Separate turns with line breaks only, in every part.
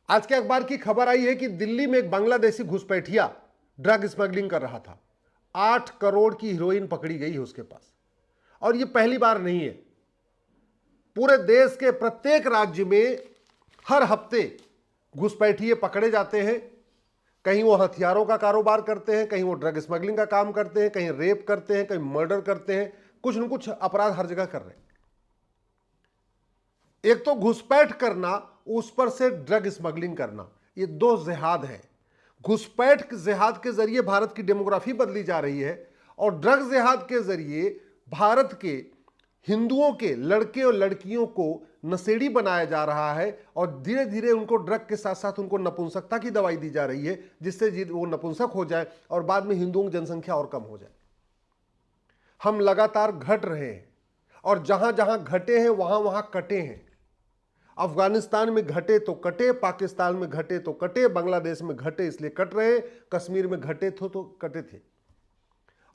आज के अखबार की खबर आई है कि दिल्ली में एक बांग्लादेशी घुसपैठिया ड्रग स्मगलिंग कर रहा था। 8 करोड़ की हीरोइन पकड़ी गई है उसके पास। और यह पहली बार नहीं है, पूरे देश के प्रत्येक राज्य में हर हफ्ते घुसपैठिए पकड़े जाते हैं। कहीं वो हथियारों का कारोबार करते हैं, कहीं वो ड्रग स्मगलिंग का काम करते हैं, कहीं रेप करते हैं, कहीं मर्डर करते हैं, कुछ न कुछ अपराध हर जगह कर रहे हैं। एक तो घुसपैठ करना, उस पर से ड्रग स्मगलिंग करना, ये दो जिहाद हैं। घुसपैठ जिहाद के जरिए भारत की डेमोग्राफी बदली जा रही है और ड्रग जिहाद के जरिए भारत के हिंदुओं के लड़के और लड़कियों को नशेड़ी बनाया जा रहा है और धीरे धीरे उनको ड्रग के साथ साथ उनको नपुंसकता की दवाई दी जा रही है, जिससे वो नपुंसक हो जाए और बाद में हिंदुओं की जनसंख्या और कम हो जाए। हम लगातार घट रहे हैं और जहां जहां घटे हैं वहां वहां कटे हैं। अफगानिस्तान में घटे तो कटे, पाकिस्तान में घटे तो कटे, बांग्लादेश में घटे इसलिए कट रहे, कश्मीर में घटे थे तो कटे थे।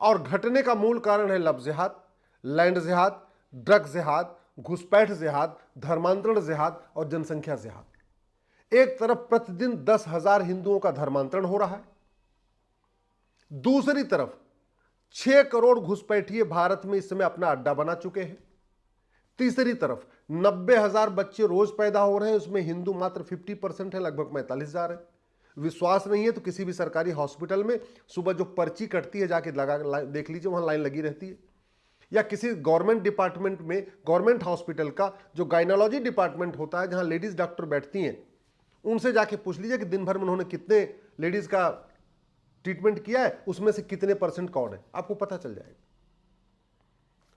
और घटने का मूल कारण है लव जिहाद, लैंड जिहाद, ड्रग जिहाद, घुसपैठ जिहाद, धर्मांतरण जिहाद और जनसंख्या जिहाद। एक तरफ प्रतिदिन 10,000 हिंदुओं का धर्मांतरण हो रहा है, दूसरी तरफ 6 करोड़ घुसपैठिए भारत में इस समय अपना अड्डा बना चुके हैं, तीसरी तरफ 90,000 बच्चे रोज पैदा हो रहे हैं, उसमें हिंदू मात्र 50% है, लगभग 45,000 है। विश्वास नहीं है तो किसी भी सरकारी हॉस्पिटल में सुबह जो पर्ची कटती है जाके लगा देख लीजिए, वहां लाइन लगी रहती है। या किसी गवर्नमेंट डिपार्टमेंट में, गवर्नमेंट हॉस्पिटल का जो गायनोलॉजी डिपार्टमेंट होता है जहां लेडीज डॉक्टर बैठती हैं, उनसे जाके पूछ लीजिए कि दिन भर में उन्होंने कितने लेडीज का ट्रीटमेंट किया है, उसमें से कितने % कौन है, आपको पता चल जाएगा।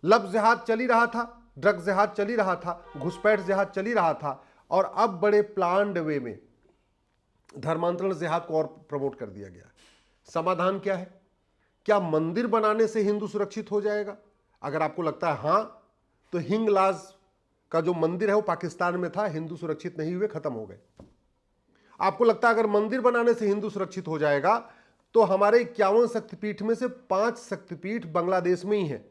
लव जिहाद चल ही रहा था, ड्रग जिहाद चल ही रहा था, घुसपैठ जिहाद चल ही रहा था और अब बड़े प्लान्ड वे में धर्मांतरण जिहाद को और प्रमोट कर दिया गया। समाधान क्या है? क्या मंदिर बनाने से हिंदू सुरक्षित हो जाएगा? अगर आपको लगता है हां, तो हिंगलाज का जो मंदिर है वो पाकिस्तान में था, हिंदू सुरक्षित नहीं हुए, खत्म हो गए। आपको लगता है अगर मंदिर बनाने से हिंदू सुरक्षित हो जाएगा, तो हमारे 51 शक्तिपीठ में से 5 शक्तिपीठ बांग्लादेश में ही है।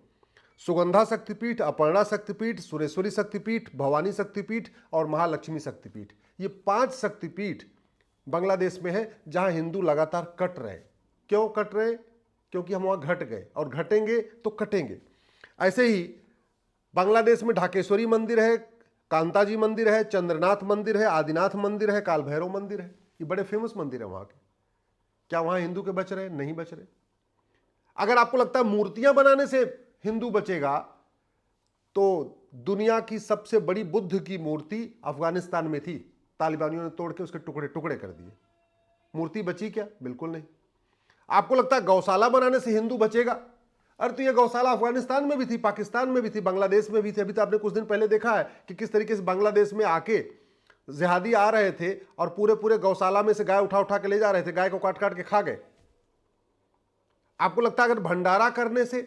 सुगंधा शक्तिपीठ, अपर्णा शक्तिपीठ, सुरेश्वरी शक्तिपीठ, भवानी शक्तिपीठ और महालक्ष्मी शक्तिपीठ, ये 5 शक्तिपीठ बांग्लादेश में है जहां हिंदू लगातार कट रहे। क्यों कट रहे? क्योंकि हम वहां घट गए और घटेंगे तो कटेंगे। ऐसे ही बांग्लादेश में ढाकेश्वरी मंदिर है, कांताजी मंदिर है, चंद्रनाथ मंदिर है, आदिनाथ मंदिर है, काल भैरव मंदिर है, ये बड़े फेमस मंदिर है वहां के। क्या वहां हिंदू के बच रहे? नहीं बच रहे। अगर आपको लगता है मूर्तियां बनाने से हिंदू बचेगा, तो दुनिया की सबसे बड़ी बुद्ध की मूर्ति अफगानिस्तान में थी, तालिबानियों ने तोड़ के उसके टुकड़े टुकड़े कर दिए। मूर्ति बची क्या? बिल्कुल नहीं। आपको लगता है गौशाला बनाने से हिंदू बचेगा? अरे तो ये गौशाला अफगानिस्तान में भी थी, पाकिस्तान में भी थी, बांग्लादेश में भी थी। अभी तो आपने कुछ दिन पहले देखा है कि किस तरीके से बांग्लादेश में आके जिहादी आ रहे थे और पूरे पूरे गौशाला में से गाय उठा उठा के ले जा रहे थे, गाय को काट काट के खा गए। आपको लगता है अगर भंडारा करने से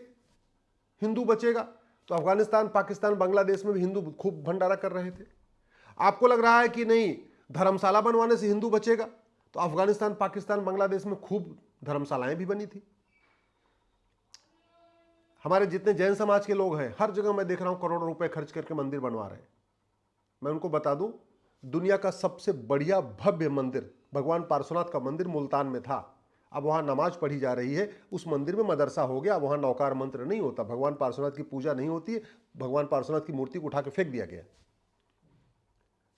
हिंदू बचेगा? तो अफगानिस्तान, पाकिस्तान, बांग्लादेश में भी हिंदू खूब भंडारा कर रहे थे। आपको लग रहा है कि नहीं धर्मशाला बनवाने से हिंदू बचेगा? तो अफगानिस्तान, पाकिस्तान, बांग्लादेश में खूब धर्मशालाएं भी बनी थी। हमारे जितने जैन समाज के लोग हैं, हर जगह मैं देख रहा हूं करोड़ों रुपए खर्च करके मंदिर बनवा रहे हैं। मैं उनको बता दूं, दुनिया का सबसे बढ़िया भव्य मंदिर भगवान पार्श्वनाथ का मंदिर मुल्तान में था। अब वहां नमाज पढ़ी जा रही है, उस मंदिर में मदरसा हो गया, वहां नौकार मंत्र नहीं होता, भगवान पार्श्वनाथ की पूजा नहीं होती है, भगवान पार्श्वनाथ की मूर्ति को उठा के फेंक दिया गया।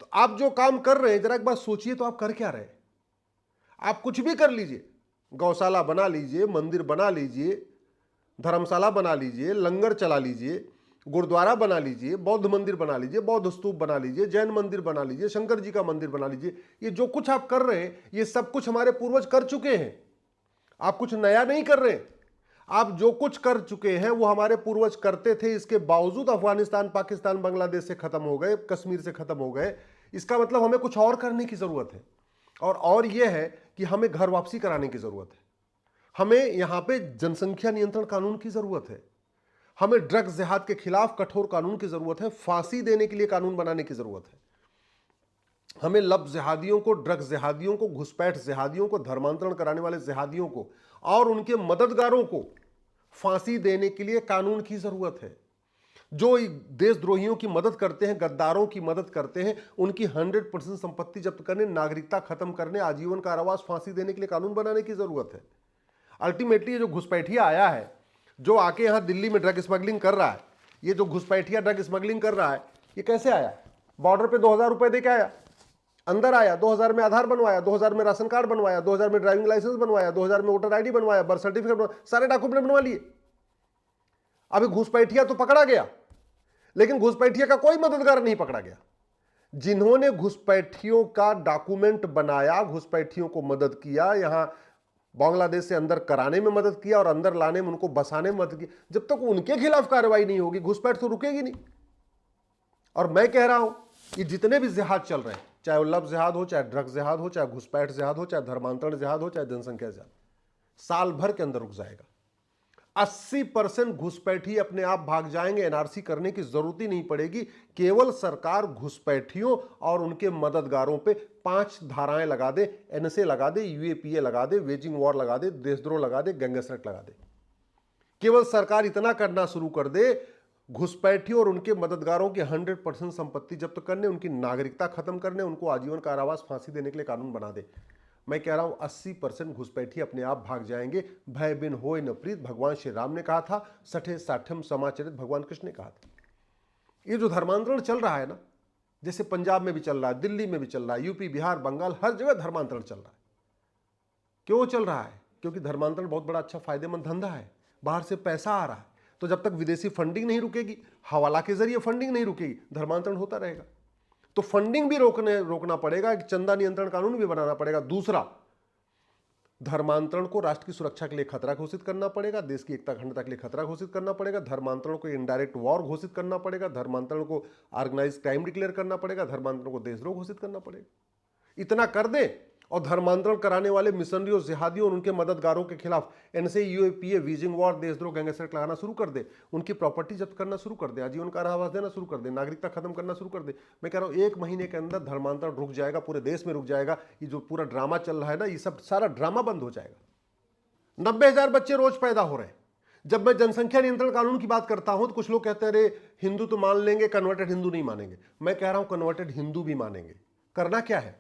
तो आप जो काम कर रहे हैं, जरा एक बात सोचिए, तो आप कर क्या रहे हैं? आप कुछ भी कर लीजिए, गौशाला बना लीजिए, मंदिर बना लीजिए, धर्मशाला बना लीजिए, लंगर चला लीजिए, गुरुद्वारा बना लीजिए, बौद्ध मंदिर बना लीजिए, बौद्ध स्तूप बना लीजिए, जैन मंदिर बना लीजिए, शंकर जी का मंदिर बना लीजिए। ये जो कुछ आप कर रहे हैं, ये सब कुछ हमारे पूर्वज कर चुके हैं। आप कुछ नया नहीं कर रहे। आप जो कुछ कर चुके हैं वो हमारे पूर्वज करते थे, इसके बावजूद अफगानिस्तान, पाकिस्तान, बांग्लादेश से खत्म हो गए, कश्मीर से खत्म हो गए। इसका मतलब हमें कुछ और करने की जरूरत है, और यह है कि हमें घर वापसी कराने की जरूरत है। हमें यहां पे जनसंख्या नियंत्रण कानून की जरूरत है, हमें ड्रग जिहाद के खिलाफ कठोर कानून की जरूरत है, फांसी देने के लिए कानून बनाने की जरूरत है। हमें लव जिहादियों को, ड्रग जिहादियों को, घुसपैठ जिहादियों को, धर्मांतरण कराने वाले जिहादियों को और उनके मददगारों को फांसी देने के लिए कानून की जरूरत है। जो देशद्रोहियों की मदद करते हैं, गद्दारों की मदद करते हैं, उनकी 100% संपत्ति जब्त करने, नागरिकता खत्म करने, आजीवन कारावास, फांसी देने के लिए कानून बनाने की जरूरत है। अल्टीमेटली जो घुसपैठिया आया है, जो आके यहां दिल्ली में ड्रग स्मगलिंग कर रहा है, ये जो घुसपैठिया ड्रग स्मगलिंग कर रहा है, ये कैसे आया? बॉर्डर पे 2000 रुपए दे के आया, अंदर आया, 2000 में आधार बनवाया, 2000 में राशन कार्ड बनवाया, 2000 में ड्राइविंग लाइसेंस बनवाया, 2000 में वोटर आईडी बनवाया, बर्थ सर्टिफिकेट बनवाया, सारे डॉक्यूमेंट बनवा लिए। अभी घुसपैठिया तो पकड़ा गया, लेकिन घुसपैठिया का कोई मददगार नहीं पकड़ा गया। जिन्होंने घुसपैठियों का डॉक्यूमेंट बनाया, घुसपैठियों को मदद किया, यहां बांग्लादेश से अंदर कराने में मदद किया और अंदर लाने में, उनको बसाने में मदद की, जब तक उनके खिलाफ कार्रवाई नहीं होगी घुसपैठ तो रुकेगी नहीं। और मैं कह रहा हूं कि जितने भी जिहाद चल रहे हैं, चाहे वो लव जिहाद हो, चाहे ड्रग जिहाद हो, चाहे घुसपैठ जिहाद हो, चाहे धर्मांतरण जिहाद हो, चाहे जनसंख्या जिहाद, साल भर के अंदर रुक जाएगा। 80% घुसपैठी अपने आप भाग जाएंगे, एनआरसी करने की जरूरत ही नहीं पड़ेगी। केवल सरकार घुसपैठियों और उनके मददगारों पे 5 धाराएं लगा दे, एनएसए लगा दे, यूएपीए लगा दे, वेजिंग वॉर लगा दे, देशद्रोह लगा दे, गैंगस्टर एक्ट लगा दे। केवल सरकार इतना करना शुरू कर दे, घुसपैठियों और उनके मददगारों की 100% संपत्ति जब्त करने, उनकी नागरिकता खत्म करने, उनको आजीवन कारावास, फांसी देने के लिए कानून बना दे। मैं कह रहा हूं 80% घुसपैठी अपने आप भाग जाएंगे। भय बिन होय न प्रीत, भगवान श्री राम ने कहा था, सठे साठ्यम समाचरित भगवान कृष्ण ने कहा था। ये जो धर्मांतरण चल रहा है ना, जैसे पंजाब में भी चल रहा है, दिल्ली में भी चल रहा है, यूपी, बिहार, बंगाल, हर जगह धर्मांतरण चल रहा है। क्यों चल रहा है? क्योंकि धर्मांतरण बहुत बड़ा अच्छा फायदेमंद धंधा है, बाहर से पैसा आ रहा है। तो जब तक विदेशी फंडिंग नहीं रुकेगी, हवाला के जरिए फंडिंग नहीं रुकेगी, धर्मांतरण होता रहेगा। तो फंडिंग भी रोकना पड़ेगा, एक चंदा नियंत्रण कानून भी बनाना पड़ेगा। दूसरा, धर्मांतरण को राष्ट्र की सुरक्षा के लिए खतरा घोषित करना पड़ेगा, देश की एकता अखंडता के लिए खतरा घोषित करना पड़ेगा, धर्मांतरण को इनडायरेक्ट वॉर घोषित करना पड़ेगा, धर्मांतरण को ऑर्गेनाइज क्राइम डिक्लेयर करना पड़ेगा, धर्मांतरण को देशद्रोह घोषित करना पड़ेगा। इतना कर दे और धर्मांतरण कराने वाले मिशनरियों, जिहादियों और उनके मददगारों के खिलाफ एनएसए, यूएपीए, वेजिंग वॉर, देशद्रोह, गैंगस्टर एक्ट लगाना शुरू कर दे, उनकी प्रॉपर्टी जब्त करना शुरू कर दे, आजीवन कारावास देना शुरू कर दे, नागरिकता खत्म करना शुरू कर दे। मैं कह रहा हूं 1 महीने के अंदर धर्मांतरण रुक जाएगा, पूरे देश में रुक जाएगा। ये जो पूरा ड्रामा चल रहा है ना, ये सब सारा ड्रामा बंद हो जाएगा। 90,000 बच्चे रोज पैदा हो रहे हैं। जब मैं जनसंख्या नियंत्रण कानून की बात करता हूं तो कुछ लोग कहते हैं अरे हिंदू तो मान लेंगे, कन्वर्टेड हिंदू नहीं मानेंगे। मैं कह रहा हूं कन्वर्टेड हिंदू भी मानेंगे। करना क्या है,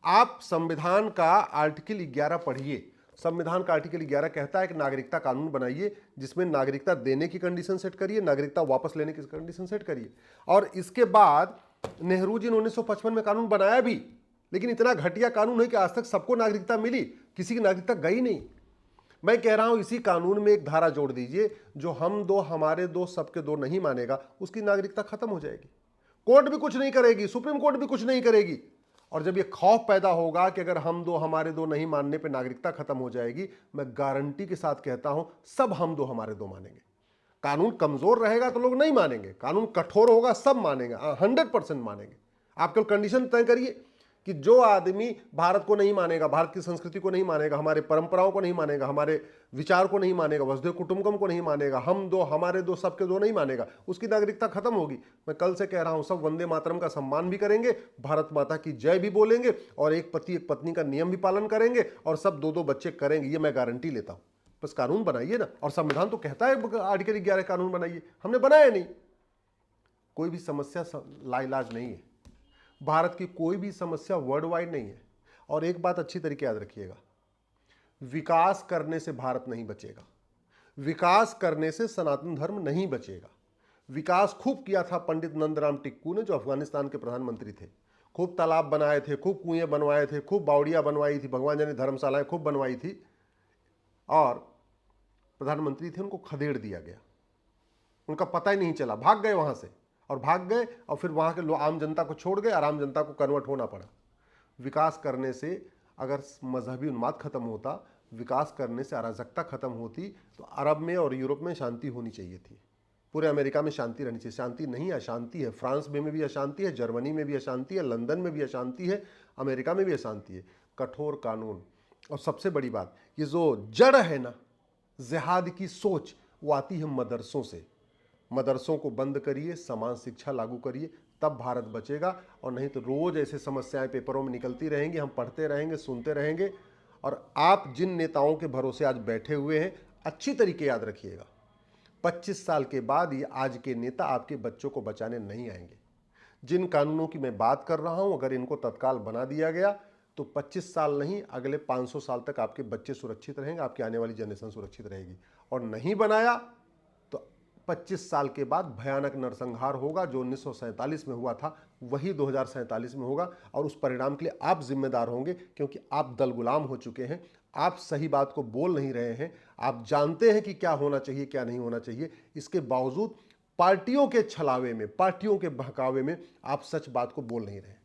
आप संविधान का आर्टिकल 11 पढ़िए। संविधान का आर्टिकल 11 कहता है कि नागरिकता कानून बनाइए, जिसमें नागरिकता देने की कंडीशन सेट करिए, नागरिकता वापस लेने की कंडीशन सेट करिए। और इसके बाद नेहरू जी ने 1955 में कानून बनाया भी, लेकिन इतना घटिया कानून है कि आज तक सबको नागरिकता मिली, किसी की नागरिकता गई नहीं। मैं कह रहा हूं इसी कानून में एक धारा जोड़ दीजिए, जो हम दो हमारे दो सबके दो नहीं मानेगा, उसकी नागरिकता खत्म हो जाएगी। कोर्ट भी कुछ नहीं करेगी, सुप्रीम कोर्ट भी कुछ नहीं करेगी। और जब ये खौफ पैदा होगा कि अगर हम दो हमारे दो नहीं मानने पे नागरिकता खत्म हो जाएगी, मैं गारंटी के साथ कहता हूं सब हम दो हमारे दो मानेंगे। कानून कमजोर रहेगा तो लोग नहीं मानेंगे, कानून कठोर होगा सब मानेंगे, 100% मानेंगे। आप केवल कंडीशन तय करिए कि जो आदमी भारत को नहीं मानेगा, भारत की संस्कृति को नहीं मानेगा, हमारे परंपराओं को नहीं मानेगा, हमारे विचार को नहीं मानेगा, वसुधैव कुटुंबकम को नहीं मानेगा, हम दो हमारे दो सबके दो नहीं मानेगा, उसकी नागरिकता खत्म होगी। मैं कल से कह रहा हूं सब वंदे मातरम का सम्मान भी करेंगे, भारत माता की जय भी बोलेंगे, और एक पति एक पत्नी का नियम भी पालन करेंगे, और सब दो दो बच्चे करेंगे। ये मैं गारंटी लेता हूं। बस कानून बनाइए ना, और संविधान तो कहता है आर्टिकल 11 कानून बनाइए, हमने बनाया नहीं। कोई भी समस्या लाइलाज नहीं है, भारत की कोई भी समस्या वर्ल्ड वाइड नहीं है। और एक बात अच्छी तरीके याद रखिएगा, विकास करने से भारत नहीं बचेगा, विकास करने से सनातन धर्म नहीं बचेगा। विकास खूब किया था पंडित नंदराम टिक्कू ने, जो अफगानिस्तान के प्रधानमंत्री थे। खूब तालाब बनाए थे, खूब कुएं बनवाए थे, खूब बावड़ियां बनवाई थी, भगवान जी ने धर्मशालाएं खूब बनवाई थी, और प्रधानमंत्री थे, उनको खदेड़ दिया गया, उनका पता ही नहीं चला, भाग गए वहां से, और भाग गए और फिर वहां के लोग आम जनता को छोड़ गए, और आम जनता को कन्वर्ट होना पड़ा। विकास करने से अगर मजहबी उन्माद खत्म होता, विकास करने से अराजकता खत्म होती, तो अरब में और यूरोप में शांति होनी चाहिए थी, पूरे अमेरिका में शांति रहनी चाहिए। शांति नहीं, अशांति है। फ्रांस में भी अशांति है, जर्मनी में भी अशांति है, लंदन में भी अशांति है, अमेरिका में भी अशांति है। कठोर कानून, और सबसे बड़ी बात, ये जो जड़ है ना जिहाद की सोच, वो आती है मदरसों से। मदरसों को बंद करिए, समान शिक्षा लागू करिए, तब भारत बचेगा। और नहीं तो रोज ऐसे समस्याएं पेपरों में निकलती रहेंगी, हम पढ़ते रहेंगे, सुनते रहेंगे। और आप जिन नेताओं के भरोसे आज बैठे हुए हैं, अच्छी तरीके याद रखिएगा, 25 साल के बाद ये आज के नेता आपके बच्चों को बचाने नहीं आएंगे। जिन कानूनों की मैं बात कर रहा हूं, अगर इनको तत्काल बना दिया गया तो 25 साल नहीं, अगले 500 साल तक आपके बच्चे सुरक्षित रहेंगे, आपकी आने वाली जनरेशन सुरक्षित रहेगी। और नहीं बनाया तो 25 साल के बाद भयानक नरसंहार होगा। जो 1947 में हुआ था वही 2047 में होगा, और उस परिणाम के लिए आप जिम्मेदार होंगे, क्योंकि आप दल गुलाम हो चुके हैं। आप सही बात को बोल नहीं रहे हैं। आप जानते हैं कि क्या होना चाहिए, क्या नहीं होना चाहिए। इसके बावजूद पार्टियों के छलावे में, पार्टियों के बहकावे में आप सच बात को बोल नहीं रहे।